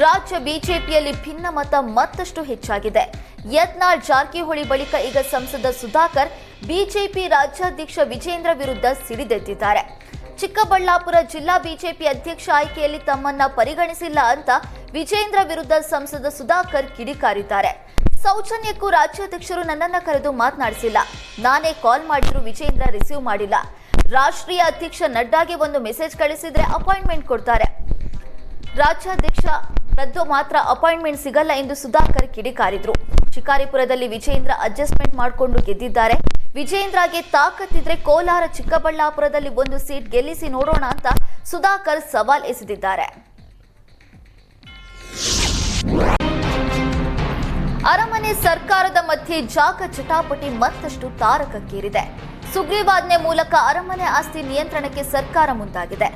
ರಾಜ್ಯ ಬಿಜೆಪಿಯಲ್ಲಿ ಭಿನ್ನಮತ ಮತ್ತಷ್ಟು ಹೆಚ್ಚಾಗಿದೆ. ಯತ್ನಾಳ್ ಜಾರಕಿಹೊಳಿ ಬಳಿಕ ಈಗ ಸಂಸದ ಸುಧಾಕರ್ ಬಿಜೆಪಿ ರಾಜ್ಯಾಧ್ಯಕ್ಷ ವಿಜೇಂದ್ರ ವಿರುದ್ಧ ಸಿಡಿದೆದ್ದಿದ್ದಾರೆ. ಚಿಕ್ಕಬಳ್ಳಾಪುರ ಜಿಲ್ಲಾ ಬಿಜೆಪಿ ಅಧ್ಯಕ್ಷ ಆಯ್ಕೆಯಲ್ಲಿ ತಮ್ಮನ್ನ ಪರಿಗಣಿಸಿಲ್ಲ ಅಂತ ವಿಜೇಂದ್ರ ವಿರುದ್ಧ ಸಂಸದ ಸುಧಾಕರ್ ಕಿಡಿಕಾರಿದ್ದಾರೆ. ಸೌಜನ್ಯಕ್ಕೂ ರಾಜ್ಯಾಧ್ಯಕ್ಷರು ನನ್ನನ್ನ ಕರೆದು ಮಾತನಾಡಿಸಿಲ್ಲ. ನಾನೇ ಕಾಲ್ ಮಾಡಿದ್ರು ವಿಜೇಂದ್ರ ರಿಸೀವ್ ಮಾಡಿಲ್ಲ. ರಾಷ್ಟ್ರೀಯ ಅಧ್ಯಕ್ಷ ನಡ್ಡಾಗೆ ಒಂದು ಮೆಸೇಜ್ ಕಳಿಸಿದ್ರೆ ಅಪಾಯಿಂಟ್ಮೆಂಟ್ ಕೊಡ್ತಾರೆ. ರಾಜ್ಯಾಧ್ಯಕ್ಷ ರದ್ದು ಮಾತ್ರ ಅಪಾಯಿಂಟ್ಮೆಂಟ್ ಸಿಗಲ್ಲ ಎಂದು ಸುಧಾಕರ್ ಕಿಡಿಕಾರಿದ್ರು. ಶಿಕಾರಿಪುರದಲ್ಲಿ ವಿಜೇಂದ್ರ ಅಡ್ಜಸ್ಟ್ಮೆಂಟ್ ಮಾಡಿಕೊಂಡು ಗೆದ್ದಿದ್ದಾರೆ. ವಿಜೇಂದ್ರಗೆ ತಾಕತ್ತಿದ್ರೆ ಕೋಲಾರ ಚಿಕ್ಕಬಳ್ಳಾಪುರದಲ್ಲಿ ಒಂದು ಸೀಟ್ ಗೆಲ್ಲಿಸಿ ನೋಡೋಣ ಅಂತ ಸುಧಾಕರ್ ಸವಾಲ್ ಎಸೆದಿದ್ದಾರೆ. ಅರಮನೆ ಸರ್ಕಾರದ ಮಧ್ಯೆ ಜಾಗ ಜಟಾಪಟಿ ಮತ್ತಷ್ಟು ತಾರಕಕ್ಕೇರಿದೆ. ಸುಗ್ರೀವಾಜ್ಞೆ ಮೂಲಕ ಅರಮನೆ ಆಸ್ತಿ ನಿಯಂತ್ರಣಕ್ಕೆ ಸರ್ಕಾರ ಮುಂದಾಗಿದೆ.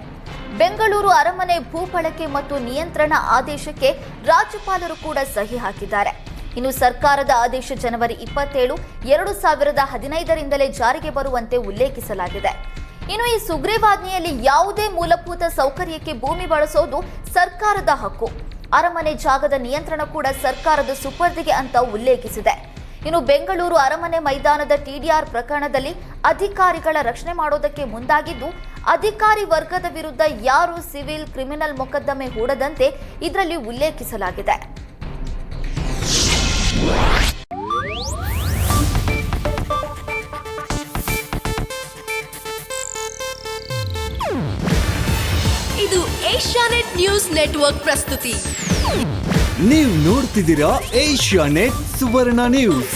ಬೆಂಗಳೂರು ಅರಮನೆ ಭೂ ಬಳಕೆ ಮತ್ತು ನಿಯಂತ್ರಣ ಆದೇಶಕ್ಕೆ ರಾಜ್ಯಪಾಲರು ಕೂಡ ಸಹಿ ಹಾಕಿದ್ದಾರೆ. ಇನ್ನು ಸರ್ಕಾರದ ಆದೇಶ ಜನವರಿ 27, 2015ರಿಂದಲೇ ಜಾರಿಗೆ ಬರುವಂತೆ ಉಲ್ಲೇಖಿಸಲಾಗಿದೆ. ಇನ್ನು ಈ ಸುಗ್ರೀವಾಜ್ಞೆಯಲ್ಲಿ ಯಾವುದೇ ಮೂಲಭೂತ ಸೌಕರ್ಯಕ್ಕೆ ಭೂಮಿ ಬಳಸೋದು ಸರ್ಕಾರದ ಹಕ್ಕು. ಅರಮನೆ ಜಾಗದ ನಿಯಂತ್ರಣ ಕೂಡ ಸರ್ಕಾರದ ಸುಪರ್ದಿಗೆ ಅಂತ ಉಲ್ಲೇಖಿಸಿದೆ. ಇನ್ನು ಬೆಂಗಳೂರು ಅರಮನೆ ಮೈದಾನದ ಟಿಡಿಆರ್ ಪ್ರಕರಣದಲ್ಲಿ ಅಧಿಕಾರಿಗಳ ರಕ್ಷಣೆ ಮಾಡೋದಕ್ಕೆ ಮುಂದಾಗಿದ್ದು, ಅಧಿಕಾರಿ ವರ್ಗದ ವಿರುದ್ಧ ಯಾರು ಸಿವಿಲ್ ಕ್ರಿಮಿನಲ್ ಮೊಕದ್ದಮೆ ಹೂಡದಂತೆ ಇದರಲ್ಲಿ ಉಲ್ಲೇಖಿಸಲಾಗಿದೆ. ಇದು ಏಷ್ಯಾನೆಟ್ ನ್ಯೂಸ್ ನೆಟ್ವರ್ಕ್ ಪ್ರಸ್ತುತಿ. ನೀವು ನೋಡ್ತಿದ್ದೀರಾ ಏಷ್ಯಾನೆಟ್ ಸುವರ್ಣ ನ್ಯೂಸ್.